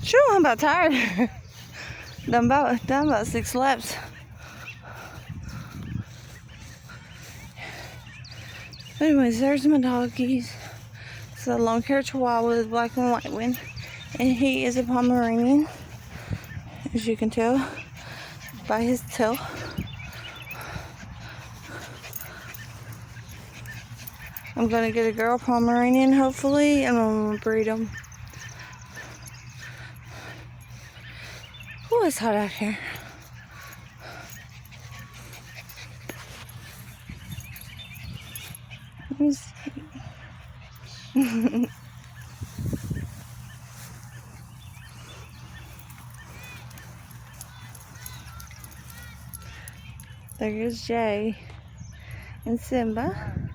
Sure, I'm about tired. done about 6 laps. Anyways, there's my doggies. It's a long-haired Chihuahua with black and white one, and he is a Pomeranian, as you can tell by his tail. I'm gonna get a girl Pomeranian, hopefully, and I'm gonna breed them. Oh, it's hot out here. There goes Jay and Simba.